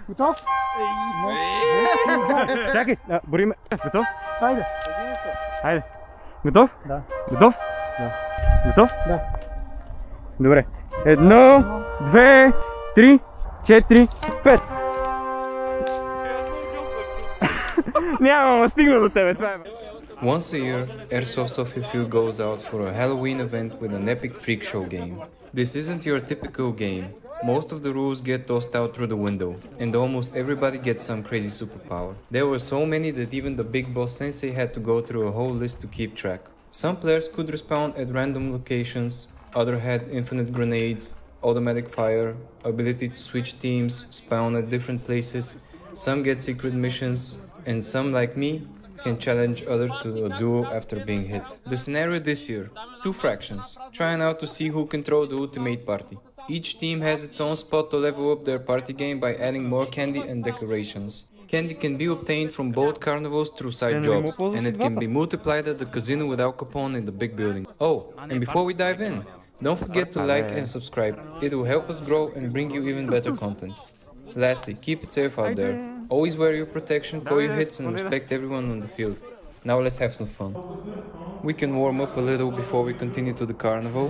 Готов? Чакай, бориме. Готов? Хайде. Хайде. Готов? Да. Готов? Да. Готов? Да. Добре. 1, 2, 3, 4, 5. Няма, стигна до тебе, това е. Once a year, Airsoft Sofia Field goes out for a Halloween event with an epic freak show game. This isn't your typical game. Most of the rules get tossed out through the window, and almost everybody gets some crazy superpower. There were so many that even the big boss sensei had to go through a whole list to keep track. Some players could respawn at random locations, others had infinite grenades, automatic fire, ability to switch teams, spawn at different places, some get secret missions, and some, like me, can challenge others to a duel after being hit. The scenario this year: 2 fractions, trying out to see who can throw the ultimate party. Each team has its own spot to level up their party game by adding more candy and decorations. Candy can be obtained from both carnivals through side jobs, and it can be multiplied at the casino with Al Capone in the big building. Oh, and before we dive in, don't forget to like and subscribe. It will help us grow and bring you even better content. Lastly, keep it safe out there. Always wear your protection, call your hits, and respect everyone on the field. Now let's have some fun. We can warm up a little before we continue to the carnival.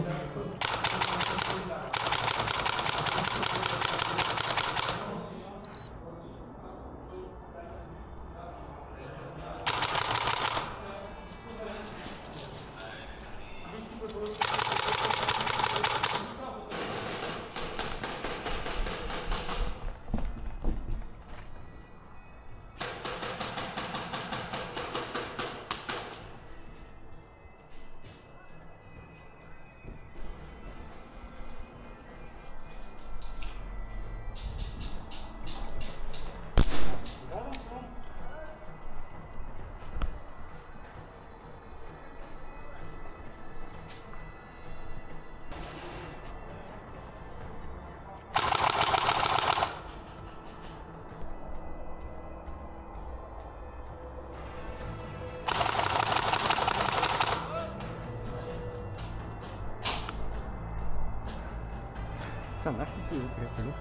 Сам наш ли си го приятели?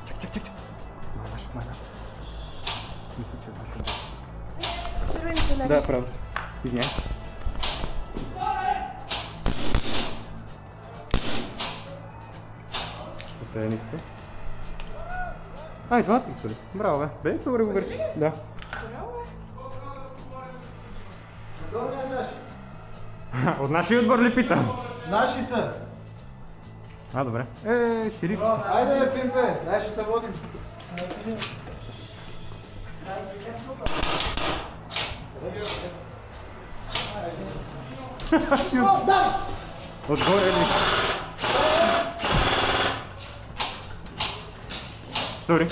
Чак. Мана. Мисля, че е наш. Червени са леви. Да, право си. Извиняй. Последен изпът. Ай, двамата изпъди. Браво, бе. Бе, добре го върши. Да. От нашия отбор ли питам? Наши са. Добре. Шериф. Айде, Пимпе, дай ще те водим. Отгоре ли? Сори.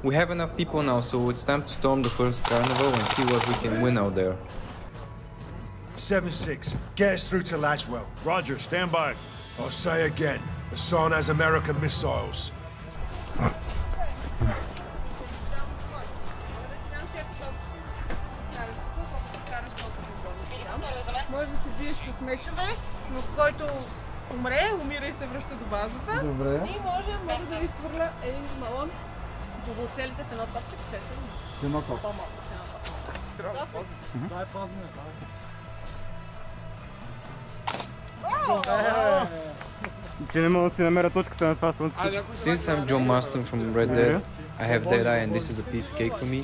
We have enough people now, so it's time to storm the first carnival and see what we can win out there. 7-6, get us through to Laswell. Roger, stand by. I'll say again, the Sun has American missiles. Може да се биеш с мечове, но който умре, умира и се връща до базата. Добре. И може да ви хвърля един балон. По целите с едно топче, почете. С едно топ. По-малко с едно топче. Дай пазне, Че не мога да си намеря точката на това слънце. Since I'm John Marston from Red Dead, I have Dead Eye and this is a piece of cake for me.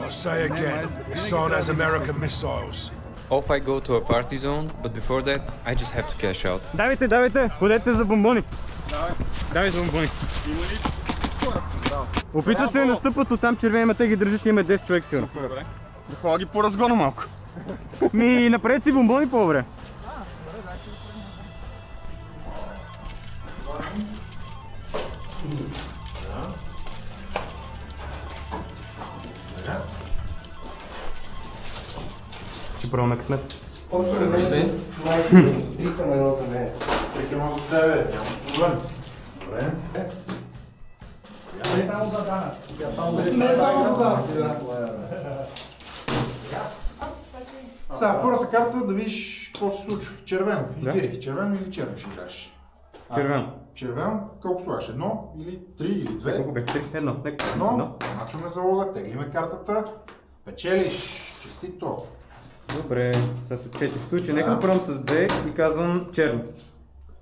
I'll say again, the Sun has American missiles. Off I go to a party zone, but before that, I just have to cash out. Давайте, ходете за бомбони. Давай за бомбони. Опитват се да настъпат от там червени, ма те ги държат и има 10 човек сигурно. Добре. Да ходя ги по разгона малко. Направете си бомбони по-добре. Ще пробваме късмет. Общо време, 3 към 1 за мен. Само за тебе, нямаш проблем. Добре. Не само за данъци. Не само за данъци, да. Сега, първата карта да видиш какво се случва. Червено, избери. Червено или черно ще играеш? Червено. Червено, колко слагаш? Едно или три или две? Колко бе? Едно. Едно. Мачваме залога, теглиме картата. Печелиш. Честито. Добре, са с 4. В случай, нека да пробвам с 2 и казвам черно.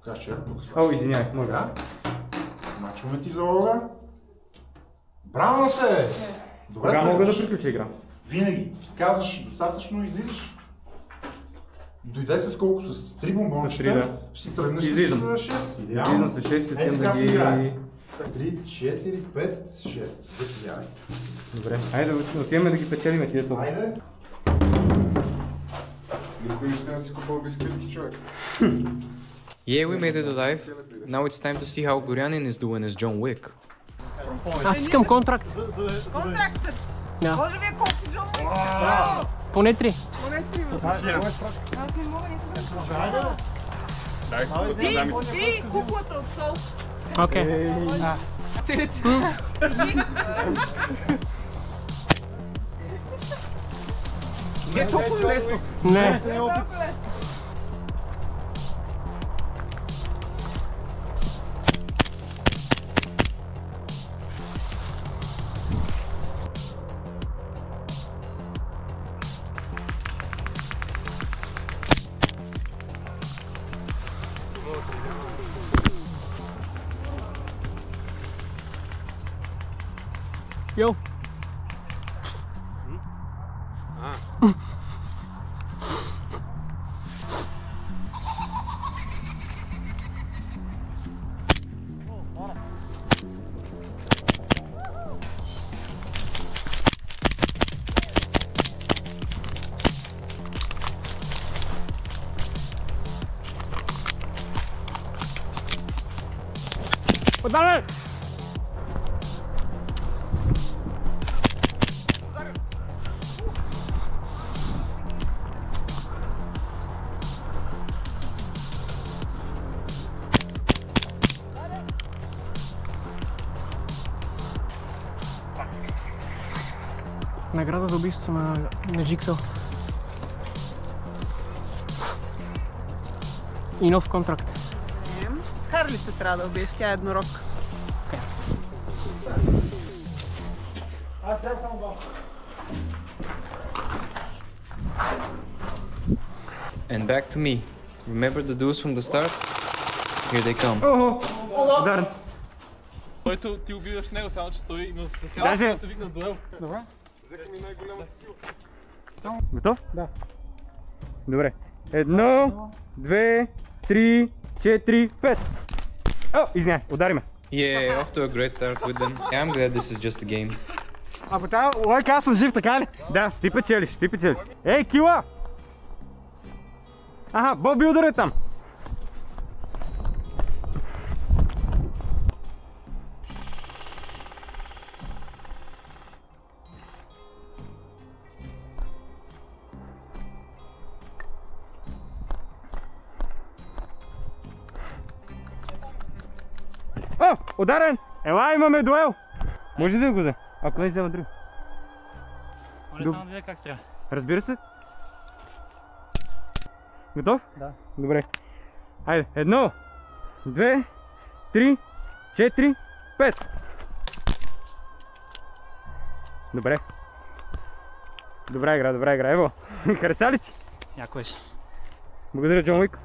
Кажеш черно, тук слагаш. О, извинявай, моля. Мачваме ти залога. Браво на те! Добре, Кога мога да приключа игра? Винаги. Казваш достатъчно, излизаш. Дойде с колко? С 3 бомбончета. С 3, да. Ще си тръгнеш с 6. Излизам с 6 и отивам да ги... 3, 4, 5, 6. Заповядай. Добре, айде да отиваме да ги печелиме тия топ. Айде. Yeah, we made it alive. Now it's time to see how Goryanin is doing as John Wick. Аз искам контракт. Контракт търси. Да. Може би е колко Джон Уик. Поне 3. Поне 3 ма. Аз не мога нито да ти куклата от сол. Окей. Не е толкова лесно. Не. Йоу. Подавай! Награда за убийството на Жиксел. И нов контракт. Харлито трябва да убиеш, тя е еднорог. And back to me. Remember the duels from the start? Here they come. Ударен. Който ти убиваш него, само че той има Даже- специалната вик на дуел. Добре. Готов? Да. Добре. 1, 2, 3, 4, 5. О, извиняй, удари ме. Yeah, off to a great start with them. Yeah, I'm glad this is just a game. А по тази лойка аз съм жив, така ли? Да, ти печелиш. Ей, кила! Аха, Боби удари там. О, ударен! Ела, имаме дуел! Може ли да го взе? Ако не взема друг. Оле, само да видя как стрява. Разбира се. Готов? Да. Добре. Хайде, 1, 2, 3, 4, 5. Добре. Добра игра, Ево. Хареса ли ти? Някой си. Благодаря, Джон Уик.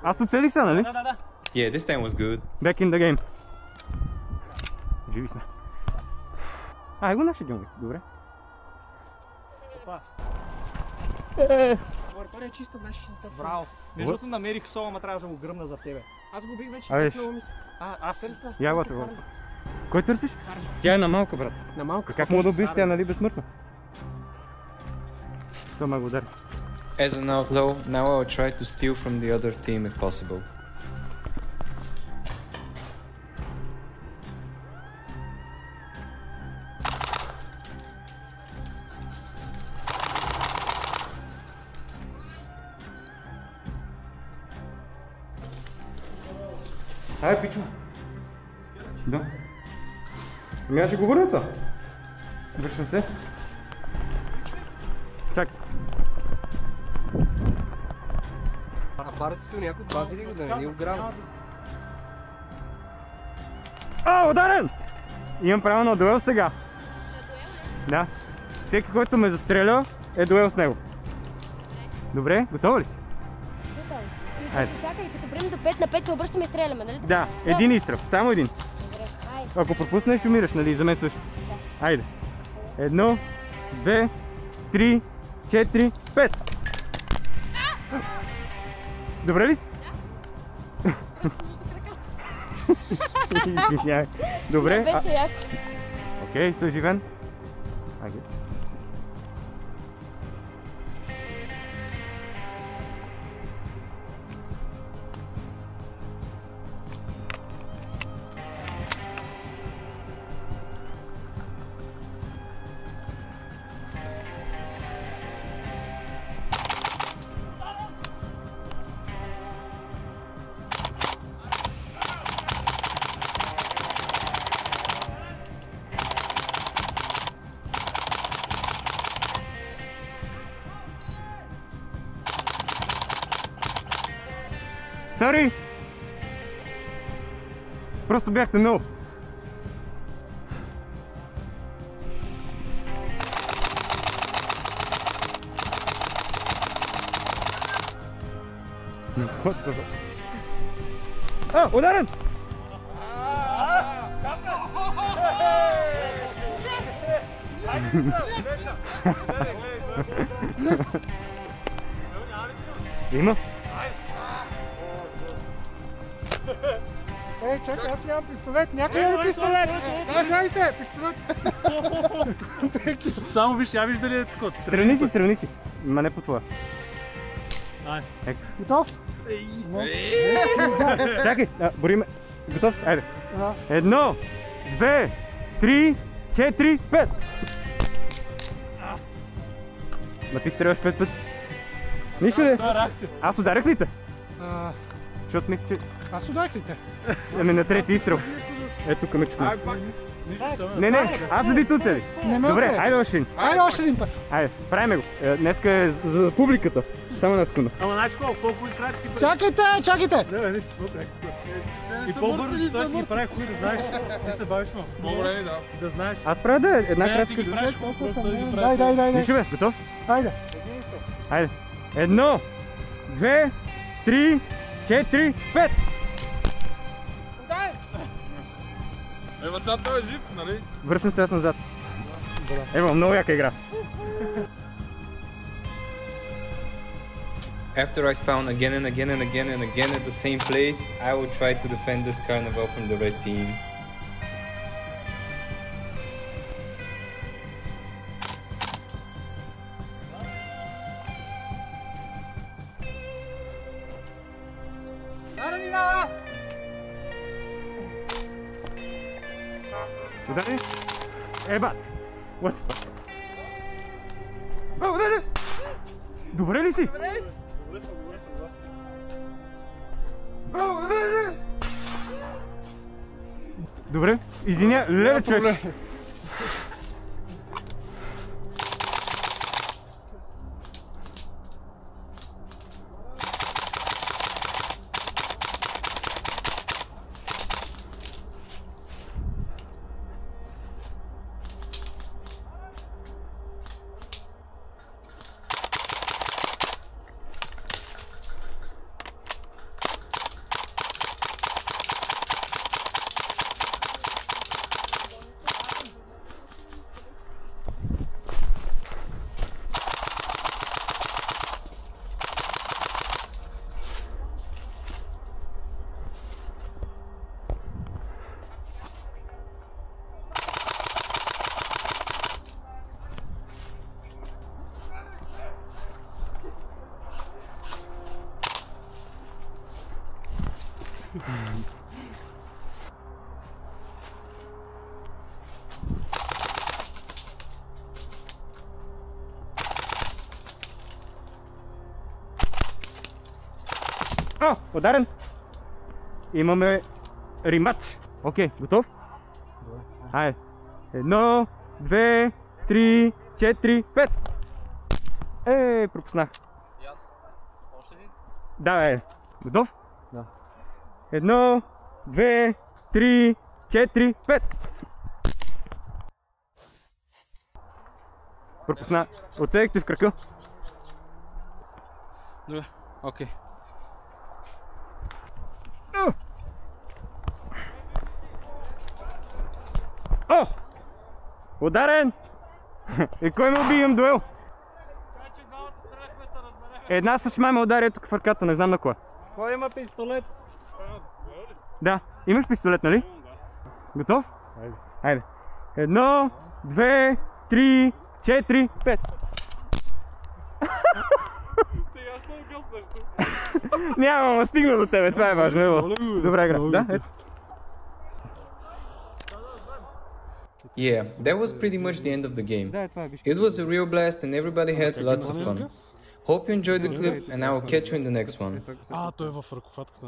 Аз то целих са, нали? Да. Yeah, this time was good. Back in the game. Живи сме. Ай го нашия Джон Уик, добре. Лаборатория е чиста, знаеш, че се Браво. Между другото намерих сола, ама трябва да го гръмна за тебе. Аз го бих вече, Абе, много мисля. Аз Ягодата го. Кой търсиш? Тя е на малка, брат. На малка. Как мога да убиеш, тя е нали безсмъртна? Това ме го удари. As an outlaw, now I'll try to steal from the other team if possible. Ай, пичо. Да. Ами аз ще говоря това. Вършам се. Чакай. Апаратито някой пази ли го да не ни ограбва? Ударен! Имам право на дуел сега. Да. Всеки, който ме застреля, е дуел с него. Добре, готова ли си? Айде. Чакай, като време до 5 на 5 се обръщаме и стреляме, нали? Да, един изстрел, само един. Добре, айде. Ако пропуснеш, умираш, нали? За мен също. Да. Айде. 1, 2, 3, 4, 5. Добре ли си? Извинявай. Добре. Беше яко. Окей, съживен. Айде. Сори! Просто бяхте много. Ударен! Има? Ей, чакай, аз нямам пистолет, някой има пистолет! Дайте, пистолет! Само виж, я виж дали е такова. Страни си. Ма не по това. Готов? Чакай, борим. Готов си? Айде. 1, 2, 3, 4, 5. Ма ти стрелваш 5 пъти. Нищо де. Аз ударях ли те? Защото мисля, че... Аз ударих ли те? Ами на трети изстрел. Ето тук ме чукна. Не, аз да ти уцели. Добре, айде още един. Айде още един път. Айде, правиме го. Днеска е за публиката. Само една секунда. Ама знаеш колко и крачки Чакайте! Не, виж, и по-бързо, той си ги прави хуй, да знаеш. Ти се бавиш, ма. По-добре, да знаеш. Аз правя да е една крачка. Не, ти ги правиш, просто да ги прави. Дай. Виж бе, готов? Айде. 1, 2, 3, 4, 5. Ева, сега той е жив, нали? Връщам се аз назад. Ева, много яка игра. After I spawn again and again and again and again at the same place, I will try to defend this carnival from the red team. Удари? Ебат! What? Удари! Добре ли си? Добре съм, Удари! Добре, извиня, леле човек. Ударен. Имаме римач. Окей, готов? Хайде. 1, 2, 3, 4, 5. Пропуснах. Още един? Да, бе. Готов? Да. 1, 2, 3, 4, 5. Пропусна. Оцелихте в кръка. Добре, окей. О! Ударен! И кой ме уби? Имам дуел. Една съчма ме удари тук в ръката, не знам на кой. Кой има пистолет? Да, имаш пистолет, нали? Готов? Хайде. 1, 2, 3, 4, 5. Няма, ма стигна до тебе, това е важно. Добра игра. Да, ето. Yeah, that was pretty much the end of the game. It was a real blast and everybody had lots of fun. Hope you enjoyed the clip and I will catch you in the next one. Той е в ръкохватката.